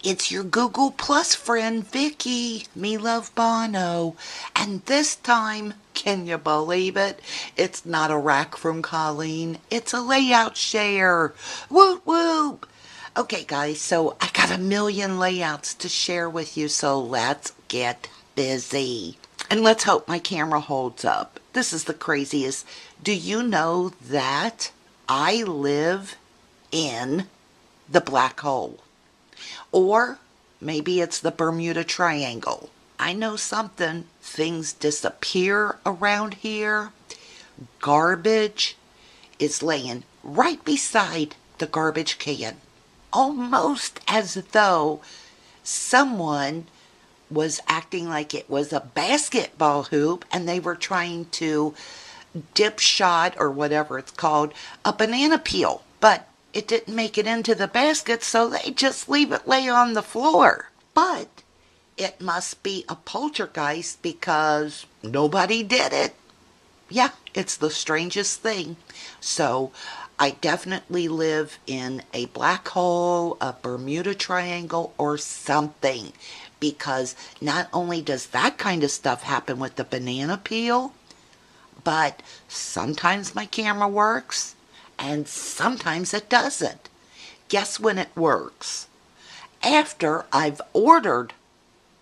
It's your Google Plus friend, Vicky, me love Bono. And this time, can you believe it? It's not a rack from Colleen, it's a layout share. Whoop whoop. Okay, guys, so I got a million layouts to share with you, so let's get busy. And let's hope my camera holds up. This is the craziest. Do you know that I live in the black hole? Or maybe it's the Bermuda Triangle. I know something. Things disappear around here. Garbage is laying right beside the garbage can. Almost as though someone was acting like it was a basketball hoop and they were trying to dip shot or whatever it's called a banana peel, but it didn't make it into the basket, so they just leave it lay on the floor. But it must be a poltergeist because nobody did it. Yeah, it's the strangest thing. So I definitely live in a black hole, a Bermuda Triangle, or something. Because not only does that kind of stuff happen with the banana peel, but sometimes my camera works and sometimes it doesn't. Guess when it works? After I've ordered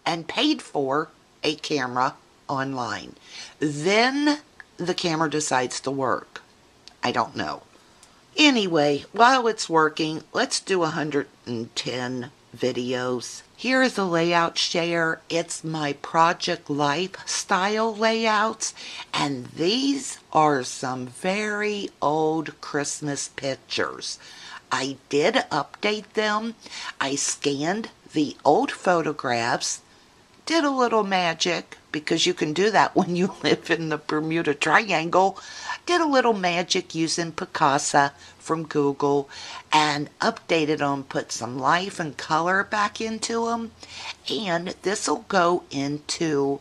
and paid for a camera online. Then the camera decides to work. I don't know. Anyway, while it's working, let's do 110 videos. Here is a layout share. It's my Project Lifestyle layouts, and these are some very old Christmas pictures. I did update them. I scanned the old photographs, did a little magic, because you can do that when you live in the Bermuda Triangle. Did a little magic using Picasa from Google and updated them, put some life and color back into them. And this will go into,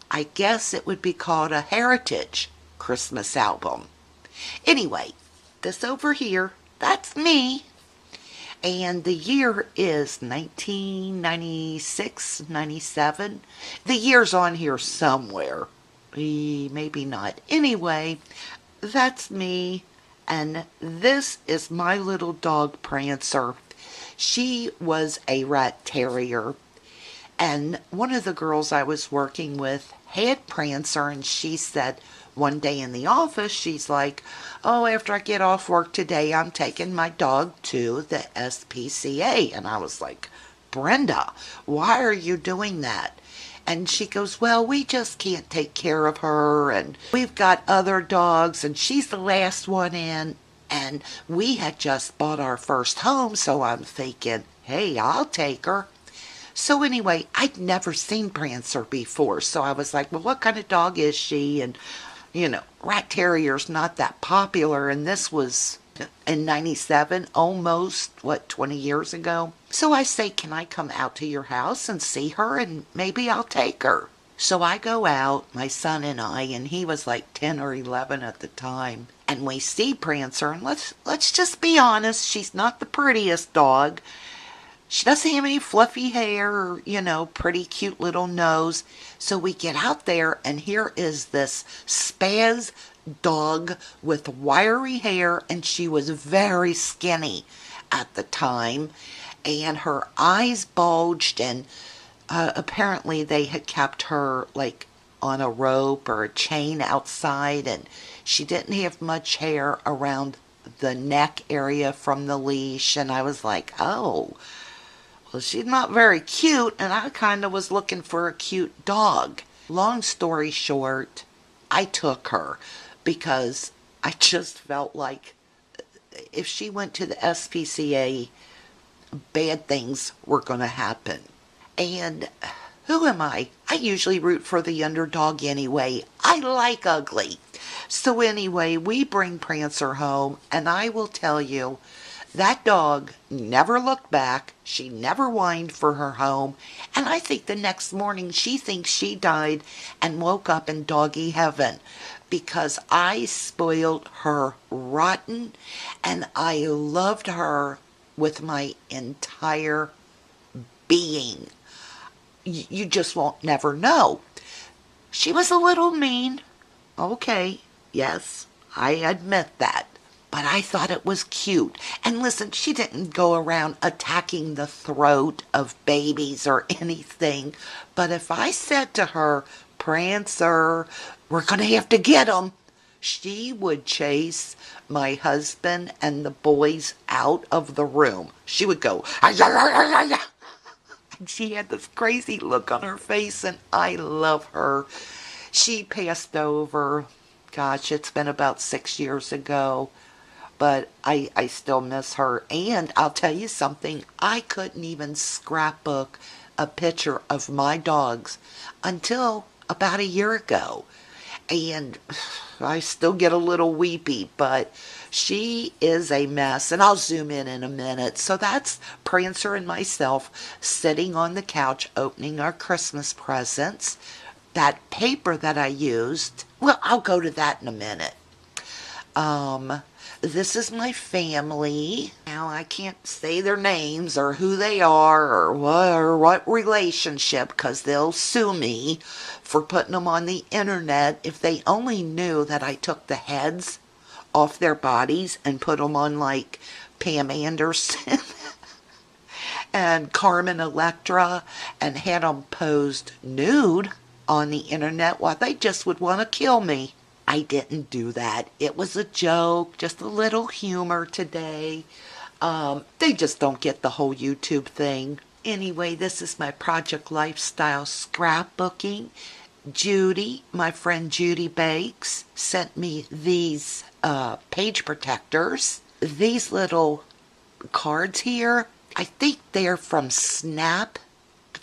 I guess it would be called a Heritage Christmas album. Anyway, this over here, that's me. And the year is 1996, 97. The year's on here somewhere. Maybe not. Anyway, that's me. And this is my little dog, Prancer. She was a rat terrier. And one of the girls I was working with had Prancer, and she said one day in the office, she's like, oh, after I get off work today, I'm taking my dog to the SPCA. And I was like, Brenda, why are you doing that? And she goes, well, we just can't take care of her, and we've got other dogs, and she's the last one in, and we had just bought our first home, so I'm thinking, hey, I'll take her. So anyway, I'd never seen Prancer before, so I was like, well, what kind of dog is she? And, rat terrier's not that popular, and this was in 97, almost, 20 years ago. So I say, can I come out to your house and see her, and maybe I'll take her? So I go out, my son and I, and he was like 10 or 11 at the time, and we see Prancer, and let's just be honest, she's not the prettiest dog. She doesn't have any fluffy hair or, pretty cute little nose. So we get out there, and here is this spaz dog with wiry hair, and she was very skinny at the time, and her eyes bulged, and apparently they had kept her like on a rope or a chain outside, and she didn't have much hair around the neck area from the leash. And I was like, oh, well, she's not very cute, and I kind of was looking for a cute dog. Long story short, I took her because I just felt like if she went to the SPCA, bad things were going to happen. And who am I? I usually root for the underdog anyway. I like ugly. So anyway, we bring Prancer home, and I will tell you, that dog never looked back. She never whined for her home. And I think the next morning she thinks she died and woke up in doggy heaven, because I spoiled her rotten, and I loved her with my entire being. You just won't never know. She was a little mean. Okay, yes, I admit that. But I thought it was cute. And listen, she didn't go around attacking the throat of babies or anything. But if I said to her, Prancer, we're going to have to get him, she would chase my husband and the boys out of the room. She would go, and she had this crazy look on her face, and I love her. She passed over, gosh, it's been about 6 years ago, but I still miss her. And I'll tell you something, I couldn't even scrapbook a picture of my dogs until about a year ago. And I still get a little weepy, but she is a mess. And I'll zoom in a minute. So that's Prancer and myself sitting on the couch opening our Christmas presents. That paper that I used, well, I'll go to that in a minute. This is my family. Now, I can't say their names or who they are or what relationship, because they'll sue me for putting them on the internet. If they only knew that I took the heads off their bodies and put them on like Pam Anderson and Carmen Electra and had them posed nude on the internet, well, they just would want to kill me. I didn't do that. It was a joke, just a little humor today. They just don't get the whole YouTube thing. Anyway, this is my Project Lifestyle scrapbooking. Judy, my friend Judy Bakes, sent me these page protectors. These little cards here, I think they're from Snap,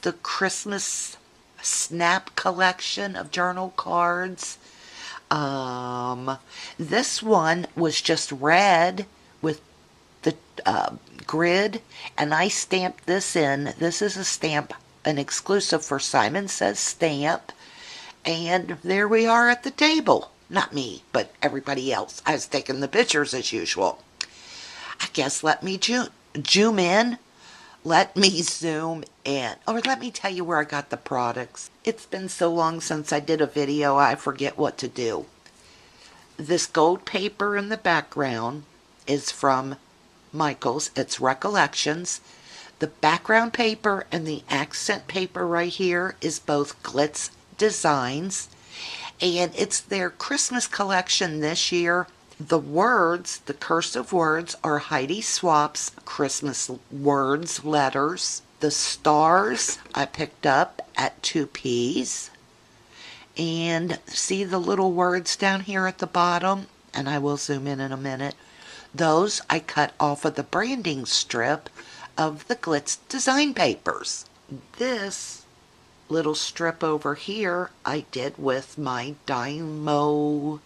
the Christmas Snap collection of journal cards. This one was just red with the grid, and I stamped this in. This is a stamp, an exclusive for Simon Says Stamp. And there we are at the table. Not me, but everybody else. I was taking the pictures as usual. I guess let me zoom in. Let me zoom in. Or let me tell you where I got the products. It's been so long since I did a video, I forget what to do. This gold paper in the background is from Michaels. It's Recollections. The background paper and the accent paper right here is both Glitz Designs. And it's their Christmas collection this year. The words, the cursive words, are Heidi Swap's Christmas words, letters. The stars I picked up at 2P's. And see the little words down here at the bottom? And I will zoom in a minute. Those I cut off of the branding strip of the Glitz design papers. This little strip over here I did with my Dymo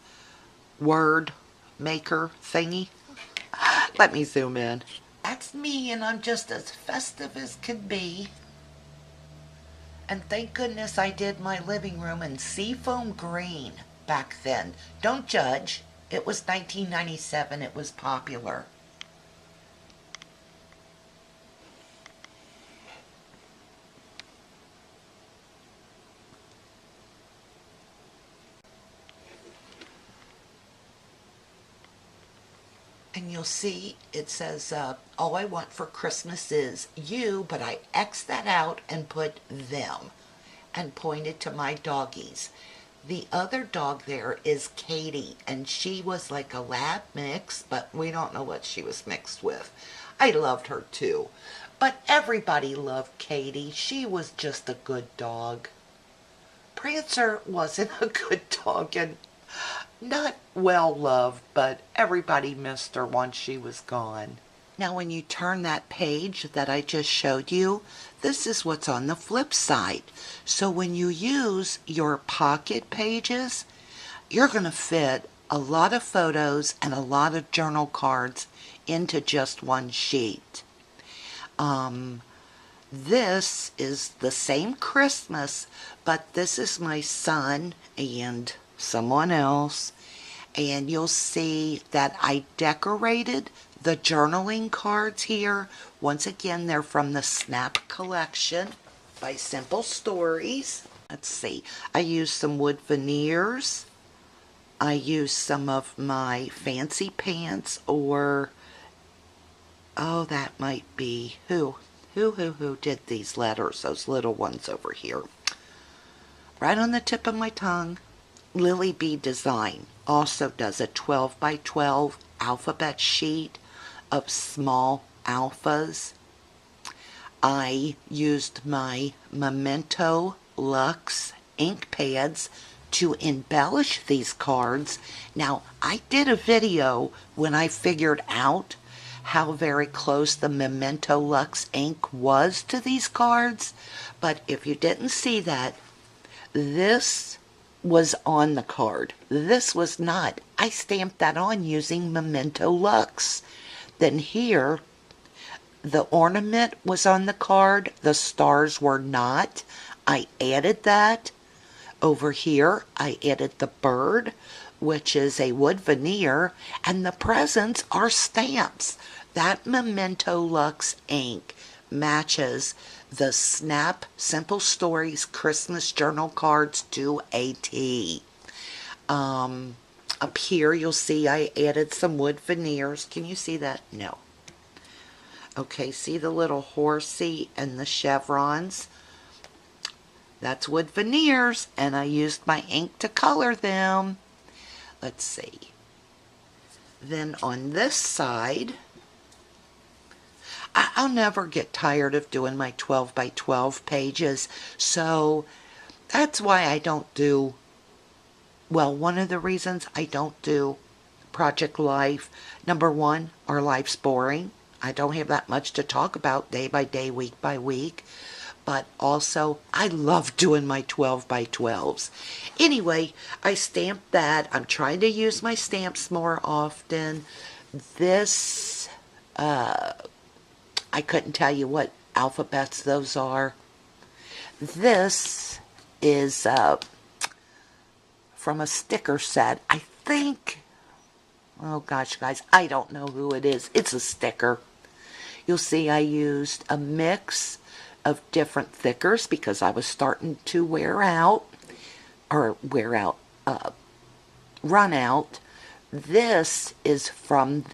word maker thingy. Let me zoom in. That's me, and I'm just as festive as could be. And thank goodness I did my living room in seafoam green back then. Don't judge. It was 1997. It was popular. And you'll see it says, all I want for Christmas is you, but I X'd that out and put them and pointed to my doggies. The other dog there is Katie, and she was like a lab mix, but we don't know what she was mixed with. I loved her too, but everybody loved Katie. She was just a good dog. Prancer wasn't a good dog, and not well loved, but everybody missed her once she was gone. Now when you turn that page that I just showed you, this is what's on the flip side. So when you use your pocket pages, you're going to fit a lot of photos and a lot of journal cards into just one sheet. This is the same Christmas, but this is my son and someone else, and you'll see that I decorated The journaling cards here, once again, they're from the Snap collection by Simple Stories. Let's see, I used some wood veneers. I used some of my Fancy Pants, or, oh, that might be, who did these letters, those little ones over here? Right on the tip of my tongue. Lily Bee Design also does a 12 by 12 alphabet sheet of small alphas. I used my Memento Luxe ink pads to embellish these cards. Now, I did a video when I figured out how very close the Memento Luxe ink was to these cards, but if you didn't see that, this was on the card. This was not. I stamped that on using Memento Luxe. Then here, the ornament was on the card. The stars were not. I added that. Over here, I added the bird, which is a wood veneer, and the presents are stamps. That Memento Luxe ink matches the Snap Simple Stories Christmas journal cards to a T. Up here you'll see I added some wood veneers. Can you see that? No. Okay, see the little horsey and the chevrons? That's wood veneers, and I used my ink to color them. Let's see. Then on this side, I'll never get tired of doing my 12 by 12 pages, so that's why I don't do, well, one of the reasons I don't do Project Life, number one, our life's boring. I don't have that much to talk about day by day, week by week, but also I love doing my 12 by 12s. Anyway, I stamped that. I'm trying to use my stamps more often. This, I couldn't tell you what alphabets those are. This is from a sticker set. I think, oh gosh, guys, I don't know who it is. It's a sticker. You'll see I used a mix of different thickers because I was starting to run out. This is from